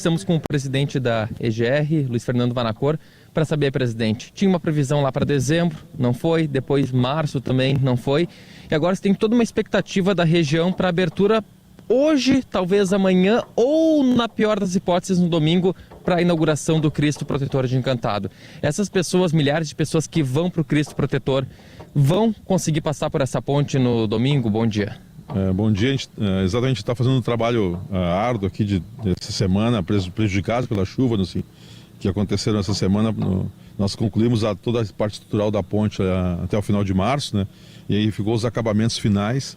Estamos com o presidente da EGR, Luiz Fernando Vanacor, para saber, presidente, tinha uma previsão lá para dezembro, não foi, depois março também não foi, e agora você tem toda uma expectativa da região para abertura hoje, talvez amanhã, ou na pior das hipóteses no domingo, para a inauguração do Cristo Protetor de Encantado. Essas pessoas, milhares de pessoas que vão para o Cristo Protetor, vão conseguir passar por essa ponte no domingo? Bom dia. Bom dia, a gente está fazendo um trabalho árduo aqui dessa semana, prejudicado pela chuva que aconteceram essa semana. Nós concluímos toda a parte estrutural da ponte até o final de março, né? E aí ficou os acabamentos finais,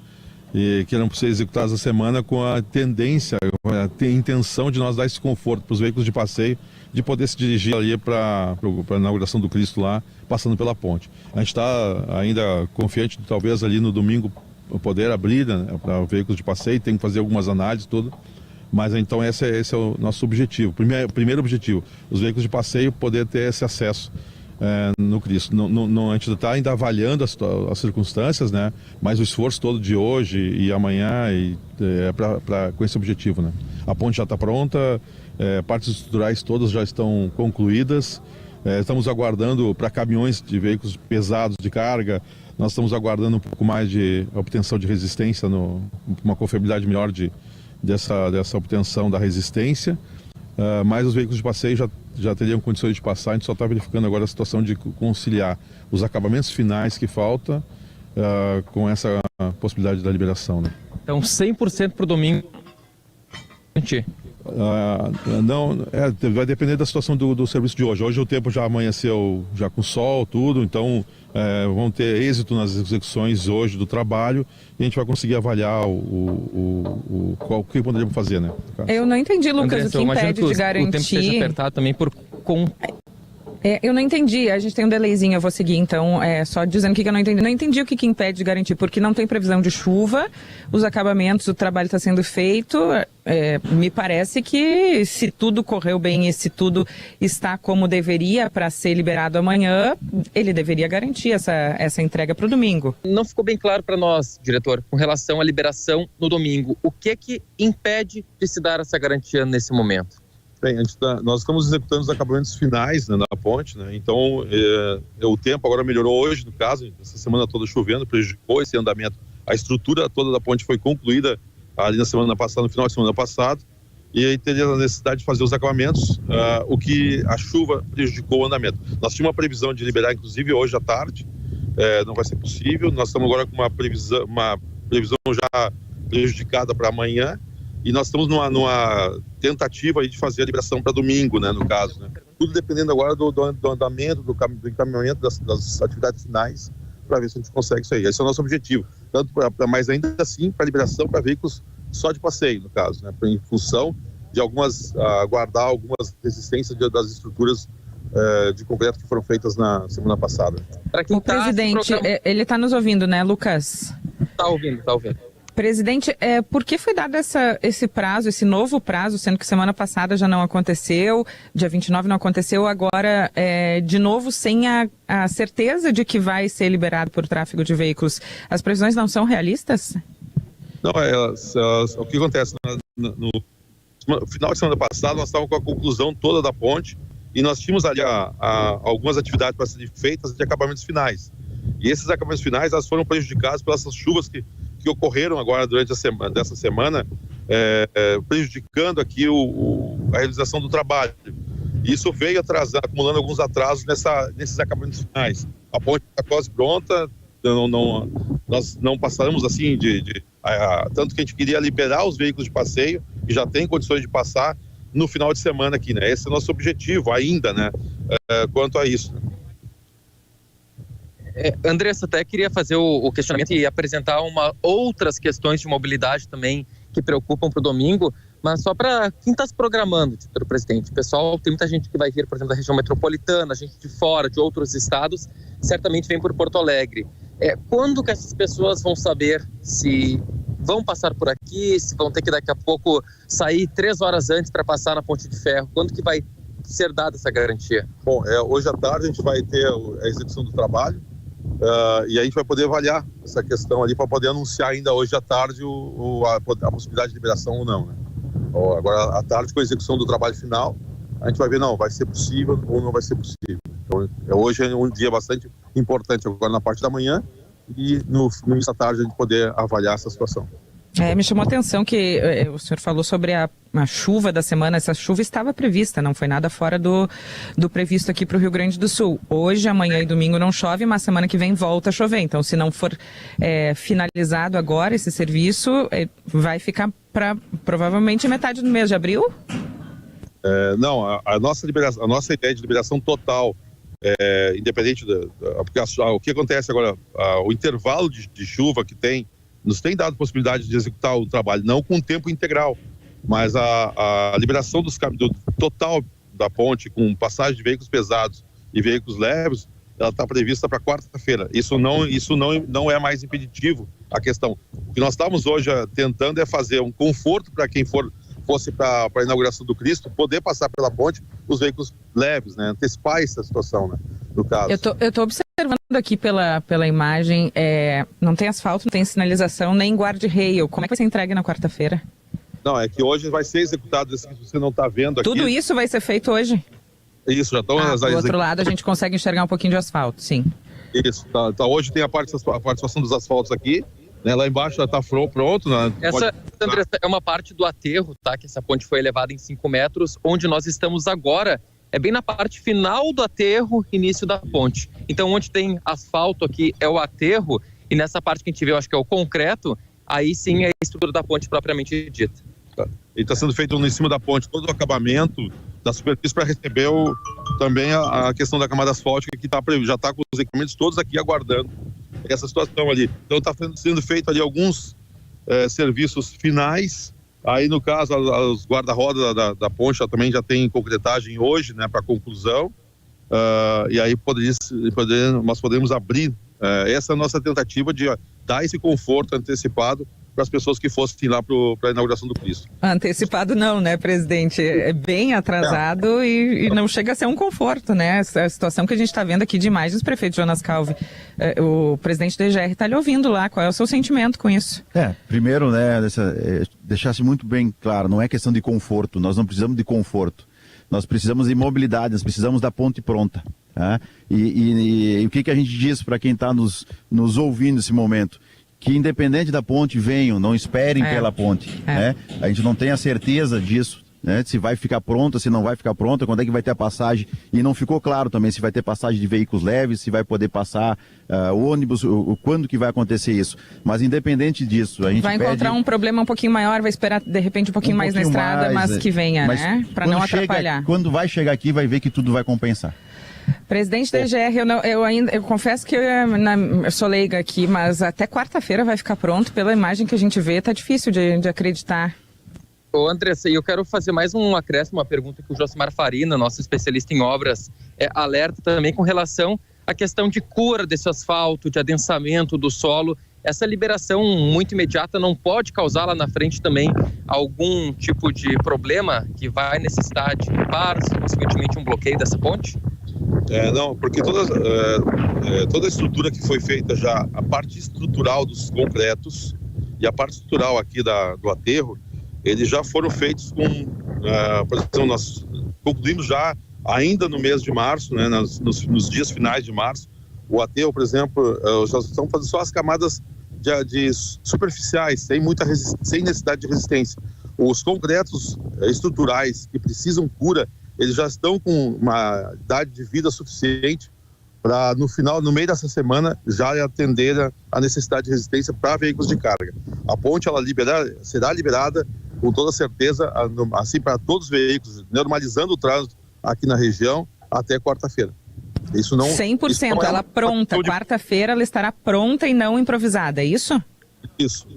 que eram para ser executados essa semana, com a tendência, a intenção de nós dar esse conforto para os veículos de passeio, de poder se dirigir ali para a inauguração do Cristo lá, passando pela ponte. A gente está ainda confiante de talvez ali no domingo poder abrir, né, para veículos de passeio, tem que fazer algumas análises, tudo. Mas então esse é o nosso objetivo. Primeiro objetivo, os veículos de passeio poder ter esse acesso no Cristo. A gente está ainda avaliando as circunstâncias, né? Mas o esforço todo de hoje e amanhã com esse objetivo, né? A ponte já está pronta, partes estruturais todas já estão concluídas. Estamos aguardando para caminhões de veículos pesados de carga. Nós estamos aguardando um pouco mais de obtenção de resistência, uma confiabilidade melhor dessa obtenção da resistência. Mas os veículos de passeio já teriam condições de passar. A gente só está verificando agora a situação de conciliar os acabamentos finais que falta com essa possibilidade da liberação, né? Então 100% para o domingo. Não, vai depender da situação do serviço de hoje. Hoje o tempo já amanheceu já com sol, tudo, então vão ter êxito nas execuções hoje do trabalho e a gente vai conseguir avaliar o que poderíamos fazer, né? Eu não entendi, Lucas, Andressa, o que impede de garantir... O tempo esteja apertado também por... eu não entendi, a gente tem um delayzinho, eu vou seguir então, só dizendo o que eu não entendi. Não entendi o que impede de garantir, porque não tem previsão de chuva, os acabamentos, o trabalho está sendo feito, me parece que se tudo correu bem e se tudo está como deveria para ser liberado amanhã, ele deveria garantir essa entrega para o domingo. Não ficou bem claro para nós, diretor, com relação à liberação no domingo. O que impede de se dar essa garantia nesse momento? Bem, nós estamos executando os acabamentos finais, né, na ponte, né? Então o tempo agora melhorou hoje, no caso, essa semana toda chovendo, prejudicou esse andamento. A estrutura toda da ponte foi concluída ali na semana passada, no final de semana passada, e aí teria a necessidade de fazer os acabamentos, o que a chuva prejudicou o andamento. Nós tínhamos uma previsão de liberar, inclusive, hoje à tarde, não vai ser possível. Nós estamos agora com uma previsão já prejudicada para amanhã, e nós estamos numa tentativa aí de fazer a liberação para domingo, né, no caso, né? Tudo dependendo agora do andamento, do encaminhamento das atividades finais, para ver se a gente consegue isso aí. Esse é o nosso objetivo. Mas ainda assim, para liberação para veículos só de passeio, no caso, né? Em função de guardar algumas resistências das estruturas de concreto que foram feitas na semana passada. O presidente, ele está nos ouvindo, né, Lucas? Está ouvindo. Presidente, por que foi dado esse prazo, esse novo prazo, sendo que semana passada já não aconteceu, dia 29 não aconteceu, agora de novo sem a certeza de que vai ser liberado por tráfego de veículos? As previsões não são realistas? Não, o que acontece? No final de semana passada nós estávamos com a conclusão toda da ponte e nós tínhamos ali algumas atividades para serem feitas de acabamentos finais. E esses acabamentos finais elas foram prejudicados pelas essas chuvas que ocorreram agora durante dessa semana, prejudicando aqui a realização do trabalho. E isso veio acumulando alguns atrasos nesses acabamentos finais. A ponte está quase pronta, nós não passamos assim tanto que a gente queria liberar os veículos de passeio, que já tem condições de passar no final de semana aqui, né? Esse é o nosso objetivo ainda, né? Quanto a isso. Andressa, até queria fazer o questionamento e apresentar outras questões de mobilidade também que preocupam para o domingo, mas só para quem está se programando, doutor presidente. Pessoal, tem muita gente que vai vir, por exemplo, da região metropolitana, gente de fora, de outros estados, certamente vem por Porto Alegre. Quando que essas pessoas vão saber se vão passar por aqui, se vão ter que daqui a pouco sair 3 horas antes para passar na Ponte de Ferro? Quando que vai ser dada essa garantia? Bom, hoje à tarde a gente vai ter a execução do trabalho, e a gente vai poder avaliar essa questão ali para poder anunciar ainda hoje à tarde a possibilidade de liberação ou não, né? Agora, à tarde, com a execução do trabalho final, a gente vai ver, não, vai ser possível ou não vai ser possível. Então, hoje é um dia bastante importante, agora na parte da manhã, e no início da tarde a gente poder avaliar essa situação. Me chamou a atenção que o senhor falou sobre a chuva da semana. Essa chuva estava prevista, não foi nada fora do previsto aqui para o Rio Grande do Sul. Hoje, amanhã e domingo não chove, mas semana que vem volta a chover. Então, se não for finalizado agora esse serviço, vai ficar para provavelmente metade do mês de abril? Não, a nossa ideia de liberação total, independente porque o que acontece agora, o intervalo de chuva que nos tem dado possibilidade de executar o trabalho, não com tempo integral, mas a liberação do total da ponte, com passagem de veículos pesados e veículos leves, ela está prevista para quarta-feira. Isso não é mais impeditivo a questão. O que nós estamos hoje tentando é fazer um conforto para quem fosse para a inauguração do Cristo, poder passar pela ponte os veículos leves, né? Antecipar essa situação, né? No caso. Eu tô observando aqui pela imagem, não tem asfalto, não tem sinalização, nem guarda-rail. Como é que vai ser entregue na quarta-feira? Não, é que hoje vai ser executado isso que você não está vendo aqui. Tudo isso vai ser feito hoje? Isso, já estão... Do outro lado a gente consegue enxergar um pouquinho de asfalto, sim. Isso, tá, hoje tem a participação dos asfaltos aqui, né, lá embaixo já está pronto. Né, Andressa, é uma parte do aterro, tá? Que essa ponte foi elevada em 5 metros, onde nós estamos agora é bem na parte final do aterro, início da ponte. Então, onde tem asfalto aqui é o aterro, e nessa parte que a gente vê, eu acho que é o concreto, aí sim é a estrutura da ponte propriamente dita. E está sendo feito em cima da ponte todo o acabamento da superfície para receber também a questão da camada asfáltica, que já está com os equipamentos todos aqui aguardando essa situação ali. Então está sendo feito ali alguns serviços finais. Aí, no caso, os guarda-rodas da ponte também já tem concretagem hoje, né, para conclusão. E aí nós podemos abrir. Essa é a nossa tentativa de dar esse conforto antecipado para as pessoas que fossem lá para a inauguração do Cristo. Antecipado não, né, presidente? É bem atrasado e não chega a ser um conforto, né? A situação que a gente está vendo aqui de imagens, prefeito Jonas Calvi, o presidente da EGR está lhe ouvindo lá. Qual é o seu sentimento com isso? Primeiro, né, deixasse muito bem claro, não é questão de conforto, nós não precisamos de conforto. Nós precisamos de mobilidade, nós precisamos da ponte pronta. Tá? E o que a gente diz para quem está nos ouvindo nesse momento? Que independente da ponte, venham, não esperem pela ponte. Né? A gente não tem a certeza disso, né? Se vai ficar pronta, se não vai ficar pronta, quando é que vai ter a passagem. E não ficou claro também se vai ter passagem de veículos leves, se vai poder passar ônibus, quando que vai acontecer isso. Mas independente disso, a gente vai encontrar um problema um pouquinho maior, vai esperar de repente um pouquinho mais na estrada, mas que venha, né? Para não atrapalhar. Quando vai chegar aqui, vai ver que tudo vai compensar. Presidente da EGR, eu confesso que eu sou leiga aqui, mas até quarta-feira vai ficar pronto. Pela imagem que a gente vê, tá difícil de acreditar. Ô Andressa, eu quero fazer mais um acréscimo, uma pergunta que o Josimar Farina, nosso especialista em obras, alerta também com relação à questão de cura desse asfalto, de adensamento do solo. Essa liberação muito imediata não pode causar lá na frente também algum tipo de problema que vai necessitar de reparos, consequentemente um bloqueio dessa ponte? Não, porque toda a estrutura que foi feita já, a parte estrutural dos concretos e a parte estrutural aqui do aterro, eles já foram feitos por exemplo, nós concluímos já ainda no mês de março, né, nos dias finais de março, o aterro, por exemplo, já estão fazendo só as camadas de superficiais, sem necessidade de resistência. Os concretos estruturais que precisam cura, eles já estão com uma idade de vida suficiente para, no meio dessa semana, já atender a necessidade de resistência para veículos de carga. A ponte será liberada com toda certeza, assim, para todos os veículos, normalizando o trânsito aqui na região até quarta-feira. Isso não... 100%, ela pronta. Quarta-feira ela estará pronta e não improvisada, é isso? Isso.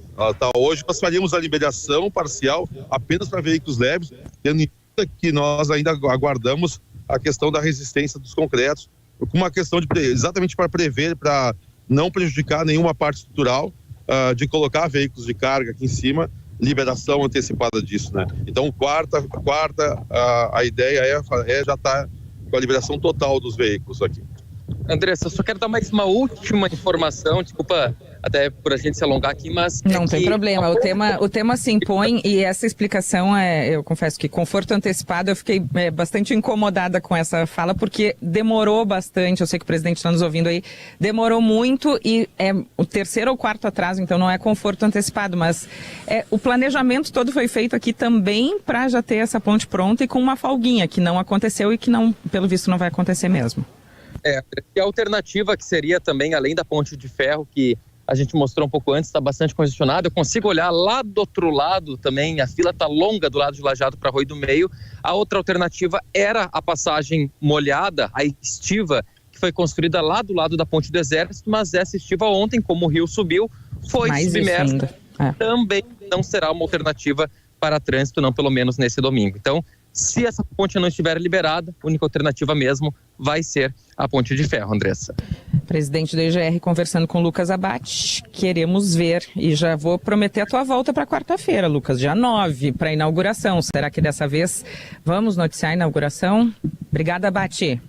Hoje nós faríamos a liberação parcial apenas para veículos leves, tendo em conta que nós ainda aguardamos a questão da resistência dos concretos, com uma questão exatamente para prever, para não prejudicar nenhuma parte estrutural, de colocar veículos de carga aqui em cima, liberação antecipada disso, né? Então, quarta, a ideia é já estar com a liberação total dos veículos aqui. Andressa, eu só quero dar mais uma última informação, desculpa até por a gente se alongar aqui, mas... Não tem problema, o tema se impõe e essa explicação eu confesso que conforto antecipado, eu fiquei bastante incomodada com essa fala, porque demorou bastante, eu sei que o presidente está nos ouvindo aí, demorou muito e é o terceiro ou quarto atraso, então não é conforto antecipado, mas o planejamento todo foi feito aqui também para já ter essa ponte pronta e com uma folguinha, que não aconteceu e que não, pelo visto, não vai acontecer mesmo. E a alternativa que seria também, além da ponte de ferro, que a gente mostrou um pouco antes, está bastante congestionado. Eu consigo olhar lá do outro lado também, a fila está longa do lado de Lajeado para Arroio do Meio. A outra alternativa era a passagem molhada, a estiva, que foi construída lá do lado da Ponte do Exército, mas essa estiva ontem, como o rio subiu, foi submersa. Também não será uma alternativa para trânsito, não pelo menos nesse domingo. Então, se essa ponte não estiver liberada, a única alternativa mesmo vai ser a ponte de ferro, Andressa. Presidente do IGR conversando com Lucas Abate, queremos ver, e já vou prometer a tua volta para quarta-feira, Lucas, dia 9, para a inauguração. Será que dessa vez vamos noticiar a inauguração? Obrigada, Abate.